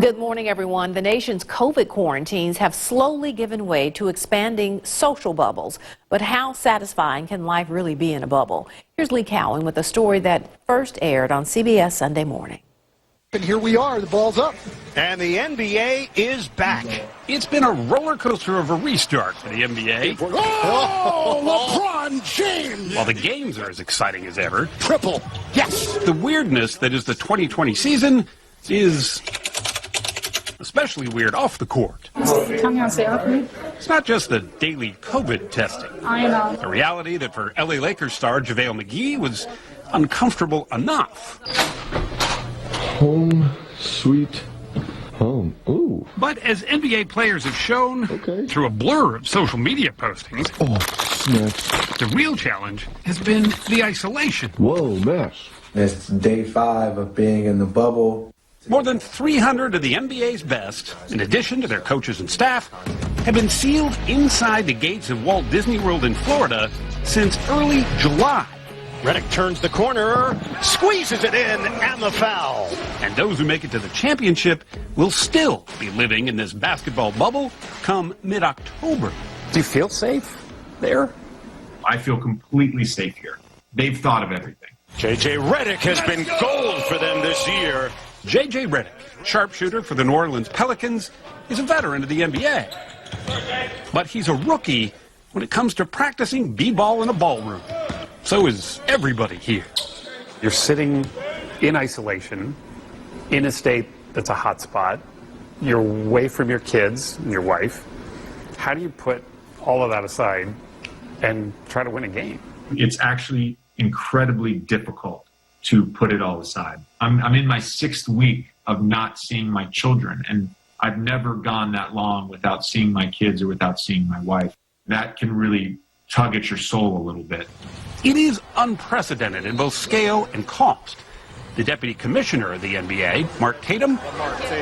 Good morning, everyone. The nation's COVID quarantines have slowly given way to expanding social bubbles. But how satisfying can life really be in a bubble? Here's Lee Cowan with a story that first aired on CBS Sunday Morning. And here we are, the ball's up. And the NBA is back. It's been a roller coaster of a restart for the NBA. Oh, LeBron James! While the games are as exciting as ever, Triple, yes! the weirdness that is the 2020 season is especially weird off the court. It's not just the daily COVID testing. I know. A reality that for LA Lakers star JaVale McGee was uncomfortable enough. Home, sweet home. Ooh. But as NBA players have shown through a blur of social media postings, Snaps. the real challenge has been the isolation. Whoa, mess. It's day 5 of being in the bubble. More than 300 of the NBA's best, in addition to their coaches and staff, have been sealed inside the gates of Walt Disney World in Florida since early July. Redick turns the corner, squeezes it in, and the foul. And those who make it to the championship will still be living in this basketball bubble come mid-October. Do you feel safe there? I feel completely safe here. They've thought of everything. J.J. Redick has been gold for them this year. J.J. Redick, sharpshooter for the New Orleans Pelicans, is a veteran of the NBA. But he's a rookie when it comes to practicing b-ball in a ballroom. So is everybody here. You're sitting in isolation in a state that's a hot spot. You're away from your kids and your wife. How do you put all of that aside and try to win a game? It's actually incredibly difficult to put it all aside. I'm in my 6th week of not seeing my children, and I've never gone that long without seeing my kids or without seeing my wife. That can really tug at your soul a little bit. It is unprecedented in both scale and cost. The deputy commissioner of the NBA, Mark Tatum,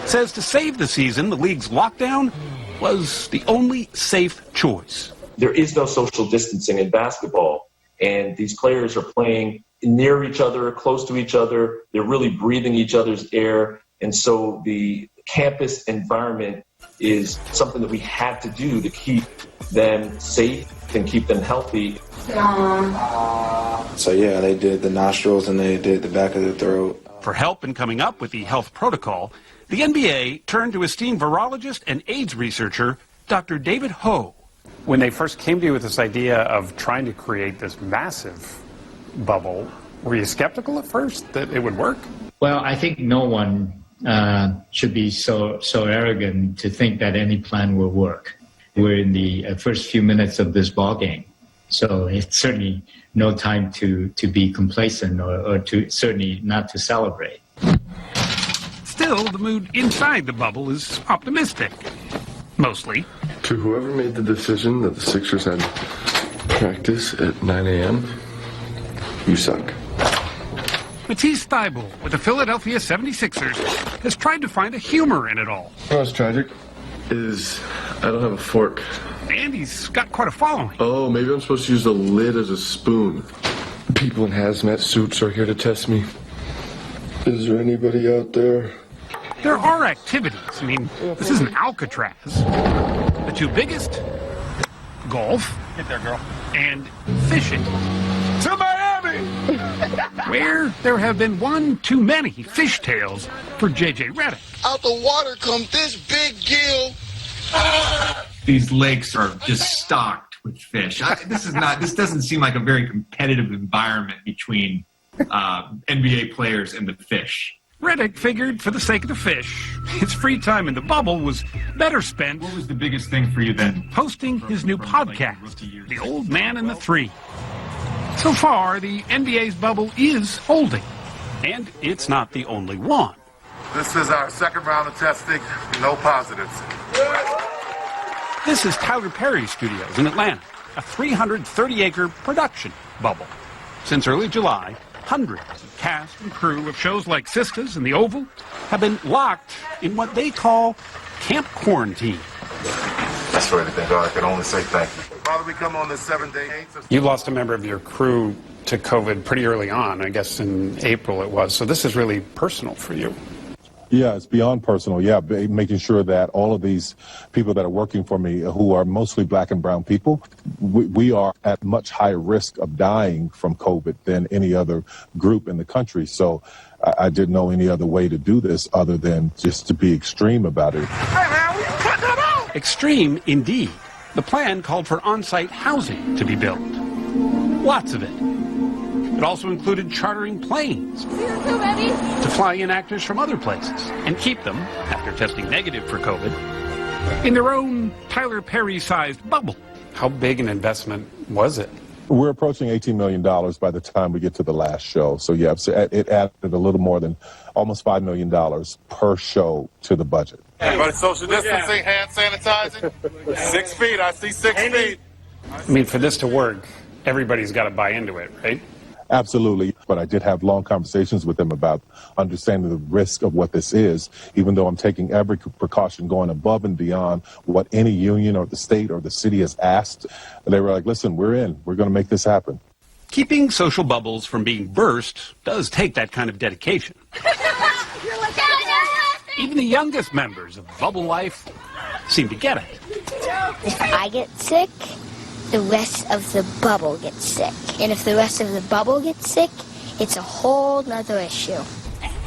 says to save the season, the league's lockdown was the only safe choice. There is no social distancing in basketball, and these players are playing near each other, close to each other. They're really breathing each other's air, and so the campus environment is something that we had to do to keep them safe and keep them healthy. So yeah, they did the nostrils and they did the back of the throat. For help in coming up with the health protocol, the NBA turned to esteemed virologist and AIDS researcher, Dr. David Ho. When they first came to you with this idea of trying to create this massive bubble, were you skeptical at first that it would work? Well, I think no one should be so arrogant to think that any plan will work. We're in the first few minutes of this ball game, so it's certainly no time to be complacent or to certainly not to celebrate. Still, the mood inside the bubble is optimistic, mostly. To whoever made the decision that the Sixers had practice at 9 a.m., you suck. Matisse Thybulle with the Philadelphia 76ers has tried to find a humor in it all. What's tragic is I don't have a fork. And he's got quite a following. Oh, maybe I'm supposed to use the lid as a spoon. People in hazmat suits are here to test me. Is there anybody out there? There are activities. I mean, this isn't Alcatraz. The two biggest, golf. Get there, girl. And fishing. To Miami! Where there have been one too many fishtails for J.J. Redick. Out the water comes this big gill. These lakes are just stocked with fish. This doesn't seem like a very competitive environment between NBA players and the fish. Redick figured for the sake of the fish, his free time in the bubble was better spent. What was the biggest thing for you then? Hosting his new podcast, The Old Man and the Three. So far, the NBA's bubble is holding, and it's not the only one. This is our second round of testing. No positives. This is Tyler Perry's studios in Atlanta, a 330-acre production bubble. Since early July, hundreds of cast and crew of shows like Sistas and The Oval have been locked in what they call Camp Quarantine. That's for anything, God. I can only say thank you. Father, we come on this 7-day. You lost a member of your crew to COVID pretty early on, I guess in April it was. So this is really personal for you. Yeah, it's beyond personal. Yeah, making sure that all of these people that are working for me, who are mostly black and brown people, we are at much higher risk of dying from COVID than any other group in the country. So I didn't know any other way to do this other than just to be extreme about it. Extreme indeed. The plan called for on-site housing to be built. Lots of it. It also included chartering planes to fly in actors from other places and keep them, after testing negative for COVID, in their own Tyler Perry-sized bubble. How big an investment was it? We're approaching $18 million by the time we get to the last show. So, yeah, it added a little more than almost $5 million per show to the budget. Everybody social distancing, hand sanitizing. 6 feet, I see 6 feet. I mean, for this to work, everybody's got to buy into it, right? Absolutely. But I did have long conversations with them about understanding the risk of what this is, even though I'm taking every precaution, going above and beyond what any union or the state or the city has asked. And they were like, listen, we're in. We're going to make this happen. Keeping social bubbles from being burst does take that kind of dedication. Even the youngest members of bubble life seem to get it. If I get sick, the rest of the bubble gets sick. And if the rest of the bubble gets sick, it's a whole nother issue.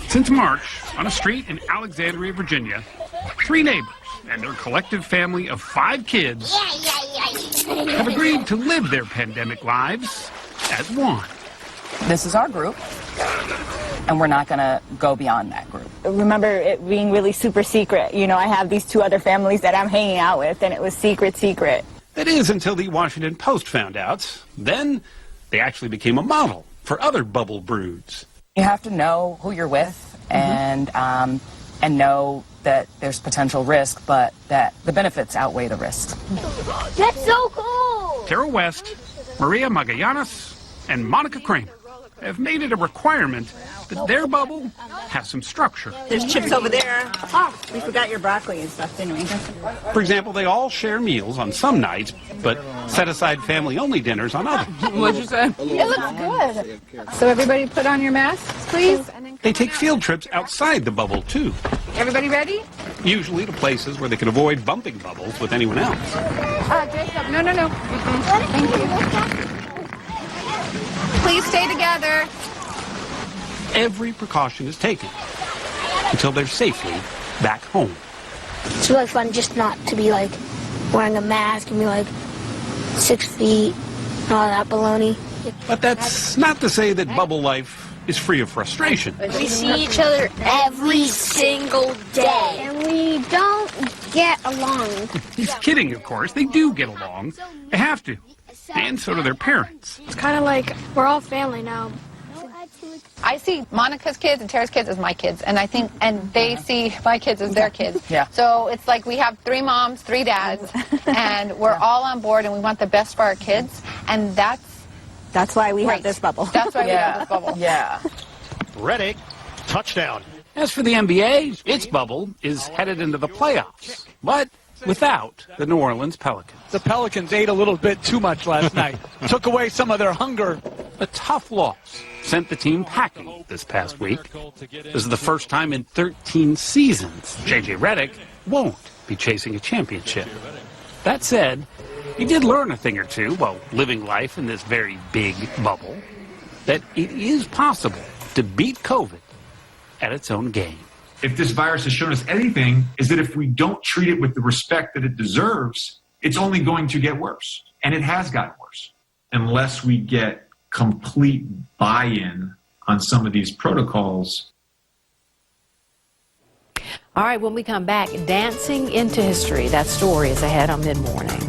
Since March, on a street in Alexandria, Virginia, 3 neighbors and their collective family of 5 kids have agreed to live their pandemic lives as one. This is our group, and we're not going to go beyond that group. Remember it being really super secret. You know, I have these 2 other families that I'm hanging out with, and it was secret. That is until the Washington Post found out. Then they actually became a model for other bubble broods. You have to know who you're with and know that there's potential risk, but that the benefits outweigh the risks. That's so cool! Tara West, Maria Magallanes, and Monica Kramer have made it a requirement that their bubble has some structure. There's chips over there. Oh, we forgot your broccoli and stuff, didn't we? For example, they all share meals on some nights, but set aside family-only dinners on others. What'd you say? It looks good. So everybody put on your masks, please. They take field trips outside the bubble, too. Everybody ready? Usually to places where they can avoid bumping bubbles with anyone else. Jacob, no. Thank you. Please stay together. Every precaution is taken until they're safely back home. It's really fun just not to be like wearing a mask and be like 6 feet and all that baloney. But that's not to say that bubble life is free of frustration. We see each other every single day. And we don't get along. He's kidding, of course. They do get along. They have to. And so do their parents. It's kind of like we're all family now. I see Monica's kids and Tara's kids as my kids, and they see my kids as their kids. Yeah. So it's like we have 3 moms, 3 dads, and we're all on board, and we want the best for our kids, and that's why we have this bubble. That's why we have this bubble. Yeah. Reddick, touchdown. As for the NBA, its bubble is headed into the playoffs, but without the New Orleans Pelicans. The Pelicans ate a little bit too much last night. Took away some of their hunger. A tough loss sent the team packing this past week. This is the first time in 13 seasons J.J. Reddick won't be chasing a championship. That said, he did learn a thing or two while living life in this very big bubble, that it is possible to beat COVID at its own game. If this virus has shown us anything, is that if we don't treat it with the respect that it deserves, it's only going to get worse. And it has gotten worse. Unless we get complete buy-in on some of these protocols. All right, when we come back, dancing into history. That story is ahead on Mid-Morning.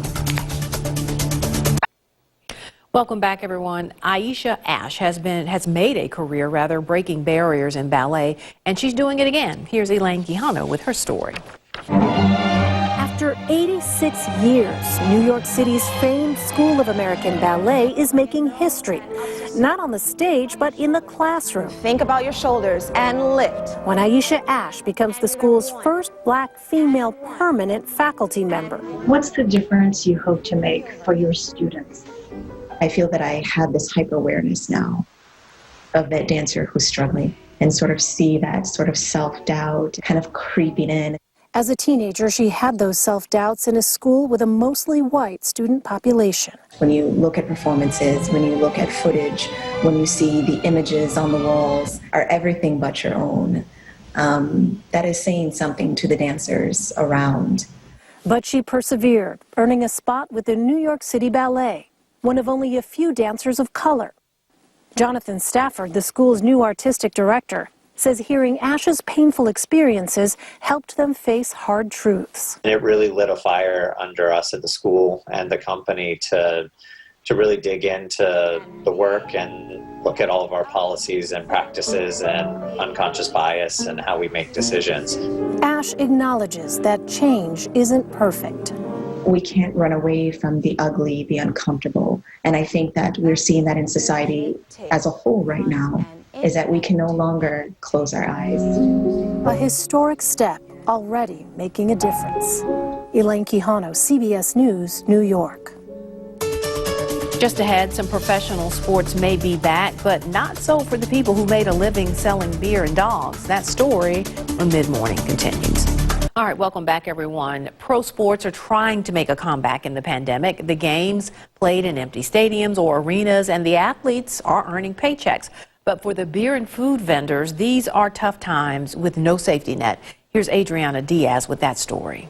Welcome back, everyone. Aisha Ash has made a career, breaking barriers in ballet, and she's doing it again. Here's Elaine Quijano with her story. After 86 years, New York City's famed School of American Ballet is making history. Not on the stage, but in the classroom. Think about your shoulders and lift. When Aisha Ash becomes the school's first black female permanent faculty member. What's the difference you hope to make for your students? I feel that I have this hyper-awareness now of that dancer who's struggling. and sort of see that sort of self-doubt kind of creeping in. As a teenager, she had those self-doubts in a school with a mostly white student population. When you look at performances, when you look at footage, when you see the images on the walls are everything but your own, that is saying something to the dancers around. But she persevered, earning a spot with the New York City Ballet, one of only a few dancers of color. Jonathan Stafford, the school's new artistic director, says hearing Ash's painful experiences helped them face hard truths. It really lit a fire under us at the school and the company to really dig into the work and look at all of our policies and practices and unconscious bias and how we make decisions. Ash acknowledges that change isn't perfect. We can't run away from the ugly, the uncomfortable. And I think that we're seeing that in society as a whole right now, is that we can no longer close our eyes. A historic step already making a difference. Elaine Quijano, CBS News, New York. Just ahead, some professional sports may be back, but not so for the people who made a living selling beer and dogs. That story on Mid-Morning continues. All right, welcome back, everyone. Pro sports are trying to make a comeback in the pandemic. The games played in empty stadiums or arenas, and the athletes are earning paychecks. But for the beer and food vendors, these are tough times with no safety net. Here's Aundrea Diaz with that story.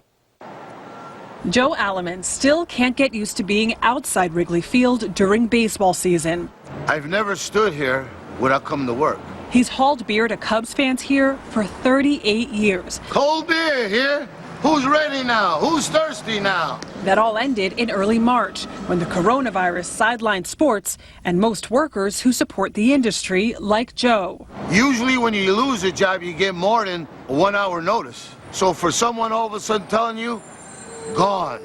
Joe Alleman still can't get used to being outside Wrigley Field during baseball season. I've never stood here without coming to work. He's hauled beer to Cubs fans here for 38 years. Cold beer here. Who's ready now? Who's thirsty now? That all ended in early March when the coronavirus sidelined sports and most workers who support the industry, like Joe. Usually when you lose a job, you get more than a 1 hour notice. So for someone all of a sudden telling you, gone,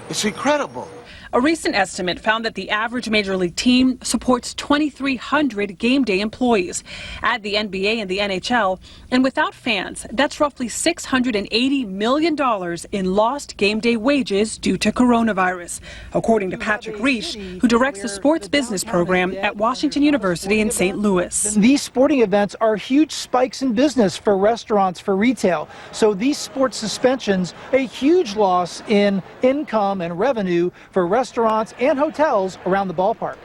it's incredible. A recent estimate found that the average Major League team supports 2,300 game day employees. Add the NBA and the NHL, and without fans, that's roughly $680 million in lost game day wages due to coronavirus, according to Patrick Reish, who directs the sports business program at Washington University in St. Louis. These sporting events are huge spikes in business for restaurants, for retail. So these sports suspensions, a huge loss in income and revenue for restaurants and hotels around the ballpark.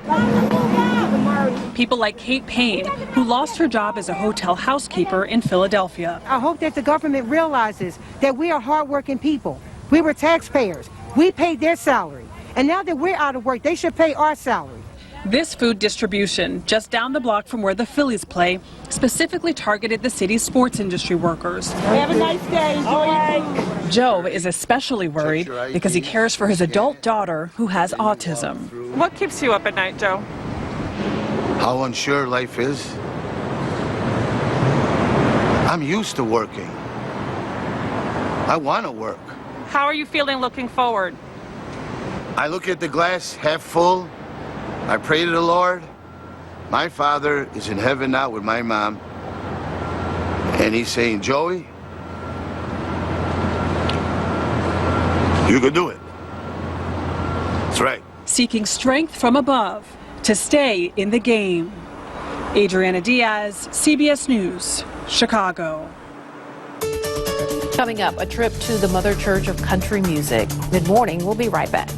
People like Kate Payne, who lost her job as a hotel housekeeper in Philadelphia. I hope that the government realizes that we are hardworking people. We were taxpayers. We paid their salary. And now that we're out of work, they should pay our salary. This food distribution, just down the block from where the Phillies play, specifically targeted the city's sports industry workers. Have a nice day. Enjoy your food. Joe is especially worried because he cares for his adult daughter who has autism. What keeps you up at night, Joe? How unsure life is. I'm used to working. I want to work. How are you feeling looking forward? I look at the glass half full. I pray to the Lord. My father is in heaven now with my mom. And he's saying, Joey, you can do it. That's right. Seeking strength from above to stay in the game. Aundrea Diaz, CBS News, Chicago. Coming up, a trip to the Mother Church of Country Music. Mid-Morning, we'll be right back.